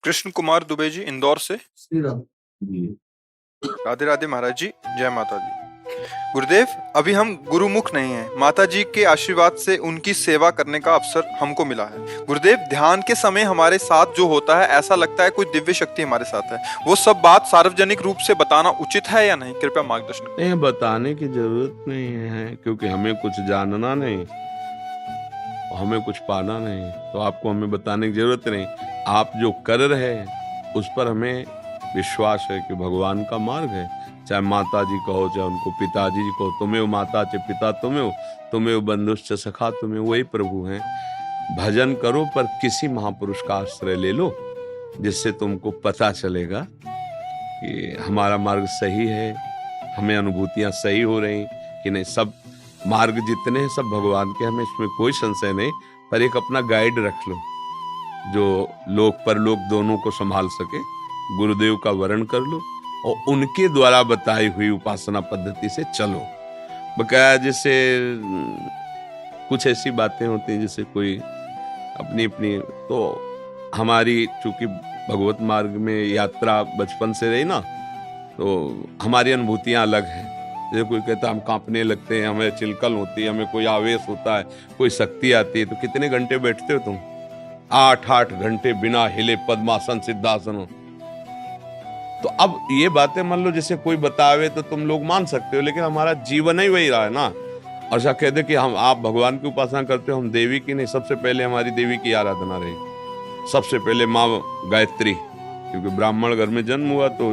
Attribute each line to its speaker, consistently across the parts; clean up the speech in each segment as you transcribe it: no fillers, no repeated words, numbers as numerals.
Speaker 1: कृष्ण कुमार दुबे जी, इंदौर से।
Speaker 2: श्री राम जी।
Speaker 1: राधे राधे महाराज जी, जय माता दी। गुरुदेव, अभी हम गुरुमुख नहीं हैं। माता जी के आशीर्वाद से उनकी सेवा करने का अवसर हमको मिला है। गुरुदेव, ध्यान के समय हमारे साथ जो होता है, ऐसा लगता है कोई दिव्य शक्ति हमारे साथ है। वो सब बात सार्वजनिक रूप से बताना उचित है या नहीं? कृपया मार्गदर्शन करें।
Speaker 2: नहीं, बताने की जरूरत नहीं है, क्योंकि हमें कुछ जानना नहीं, हमें कुछ पाना नहीं, तो आपको हमें बताने की जरूरत नहीं। आप जो कर रहे हैं उस पर हमें विश्वास है कि भगवान का मार्ग है। चाहे माता जी कहो, चाहे उनको पिताजी जी कहो, तुम्हें वो माता चे पिता तुम्हें वो बंधुश्च सखा, तुम्हें वही प्रभु हैं। भजन करो, पर किसी महापुरुष का आश्रय ले लो, जिससे तुमको पता चलेगा कि हमारा मार्ग सही है, हमें अनुभूतियां सही हो रही कि नहीं। सब मार्ग जितने हैं सब भगवान के, हमें इसमें कोई संशय नहीं। पर एक अपना गाइड रख लो जो लोक परलोक दोनों को संभाल सके। गुरुदेव का वर्ण कर लो और उनके द्वारा बताई हुई उपासना पद्धति से चलो। बकाया जैसे कुछ ऐसी बातें होती हैं जैसे कोई अपनी अपनी, तो हमारी चूंकि भगवत मार्ग में यात्रा बचपन से रही ना, तो हमारी अनुभूतियां अलग हैं। जैसे कोई कहता है हम कांपने लगते हैं, हमें चिलकल होती है, हमें कोई आवेश होता है, कोई शक्ति आती है। तो कितने घंटे बैठते हो तुम? 8-8 घंटे बिना हिले, पद्मासन सिद्धासन। तो अब ये बातें मान लो जैसे कोई बतावे तो तुम लोग मान सकते हो, लेकिन हमारा जीवन ही वही रहा है ना। और ऐसा कह दे कि आप भगवान की उपासना करते हो, हम देवी की नहीं। सबसे पहले हमारी देवी की आराधना रही। सबसे पहले माँ गायत्री, क्योंकि ब्राह्मण घर में जन्म हुआ तो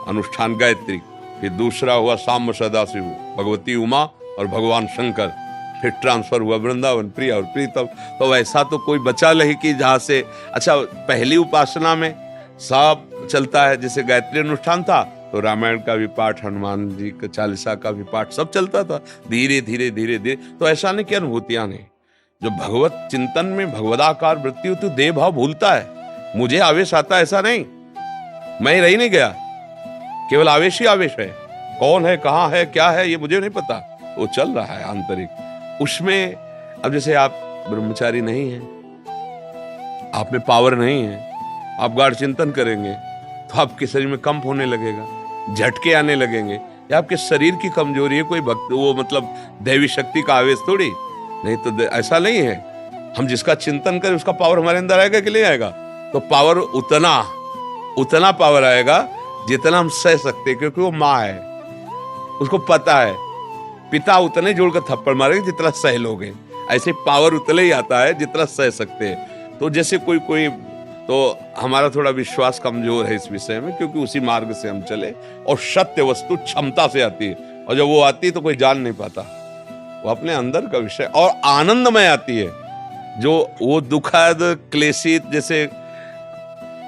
Speaker 2: अनुष्ठान गायत्री। फिर दूसरा हुआ साम्ब सदाशिव, भगवती उमा और भगवान शंकर। फिर ट्रांसफर हुआ वृंदावन, प्रिया और प्रीतम। तो वैसा तो कोई बचा नहीं कि जहाँ से। अच्छा, पहली उपासना में सब चलता है, जैसे गायत्री अनुष्ठान था तो रामायण का भी पाठ, हनुमान जी का चालीसा का भी पाठ, सब चलता था धीरे धीरे धीरे धीरे। तो ऐसा नहीं कि अनुभूतियां नहीं। जो भगवत चिंतन में भगवदाकार वृत्ति होती, देह भाव भूलता है। मुझे आवेश आता ऐसा नहीं, मैं रह नहीं गया, केवल आवेश ही आवेश है। कौन है, कहाँ है, क्या है, ये मुझे नहीं पता, वो चल रहा है आंतरिक उसमें। अब जैसे आप ब्रह्मचारी नहीं हैं, आप में पावर नहीं है, आप गाढ़ चिंतन करेंगे तो आपके शरीर में कंप होने लगेगा, झटके आने लगेंगे। या आपके शरीर की कमजोरी है, कोई भक्त वो मतलब दैवी शक्ति का आवेश थोड़ी नहीं। तो ऐसा नहीं है। हम जिसका चिंतन करें उसका पावर हमारे अंदर आएगा कि नहीं आएगा? तो पावर उतना पावर आएगा जितना हम सह सकते, क्योंकि वो माँ है, उसको पता है। पिता उतने जोड़कर थप्पड़ मारेंगे जितना सह लोगे। ऐसे पावर उतने ही आता है जितना सह सकते हैं। तो जैसे कोई तो हमारा थोड़ा विश्वास कमजोर है इस विषय में, क्योंकि उसी मार्ग से हम चले। और सत्य वस्तु क्षमता से आती है, और जब वो आती है तो कोई जान नहीं पाता, वो अपने अंदर का विषय। और आनंदमय आती है, जो वो दुखद क्लेशित जैसे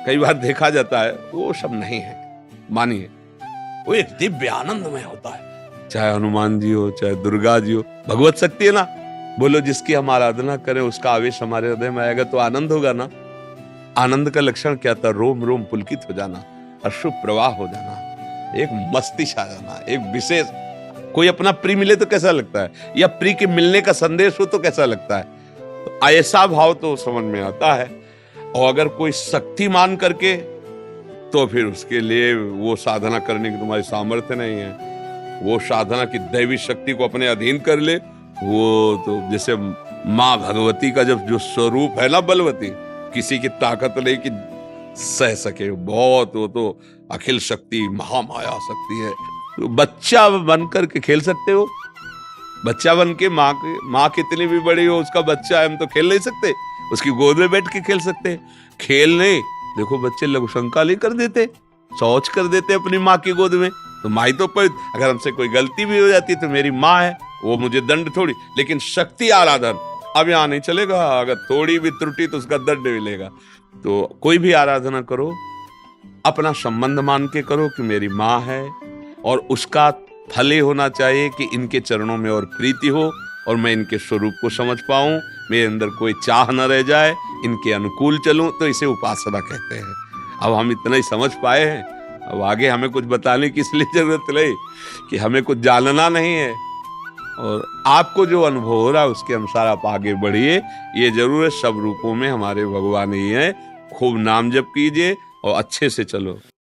Speaker 2: कई बार देखा जाता है, वो सब नहीं है। मानिए, वो एक दिव्य आनंदमय होता है। चाहे हनुमान जी हो, चाहे दुर्गा जी हो, भगवत शक्ति है ना। बोलो, जिसकी हम आराधना करें उसका आवेश हमारे हृदय में आएगा तो आनंद होगा ना। आनंद का लक्षण क्या था? रोम रोम पुलकित हो जाना, अश्रु प्रवाह हो जाना, एक मस्ती छा जाना, एक विशेष। कोई अपना प्रिय मिले तो कैसा लगता है, या प्रिय के मिलने का संदेश हो तो कैसा लगता है। तो ऐसा भाव तो समझ में आता है। और अगर कोई शक्ति मान करके, तो फिर उसके लिए वो साधना करने की तुम्हारी सामर्थ्य नहीं है। वो साधना की दैवी शक्ति को अपने अधीन कर ले, वो तो जैसे माँ भगवती का जब जो स्वरूप है ना, बलवती, किसी की ताकत नहीं कि सह सके। बहुत, वो तो अखिल शक्ति, महामाया शक्ति है। तो बच्चा बन करके खेल सकते हो, बच्चा बन के माँ कितनी भी बड़ी हो, उसका बच्चा है, हम तो खेल नहीं सकते? उसकी गोद में बैठ के खेल सकते हैं? खेल नहीं। देखो, बच्चे लघु शंका नहीं कर देते, शौच कर देते अपनी माँ की गोद में। तो माँ ही तो अगर हमसे कोई गलती भी हो जाती है तो मेरी माँ है, वो मुझे दंड थोड़ी। लेकिन शक्ति आराधन अब यहाँ नहीं चलेगा। अगर थोड़ी भी त्रुटि तो उसका दंड मिलेगा। तो कोई भी आराधना करो, अपना संबंध मान के करो कि मेरी माँ है, और उसका फल ये होना चाहिए कि इनके चरणों में और प्रीति हो, और मैं इनके स्वरूप को समझ पाऊं, मेरे अंदर कोई चाह न रह जाए, इनके अनुकूल चलूं। तो इसे उपासना कहते हैं। अब हम इतना ही समझ पाए हैं, अब आगे हमें कुछ बताने की इसलिए जरूरत नहीं कि हमें कुछ जानना नहीं है। और आपको जो अनुभव हो रहा है उसके अनुसार आप आगे बढ़िए। ये जरूर है, सब रूपों में हमारे भगवान ही हैं, खूब नाम जप कीजिए और अच्छे से चलो।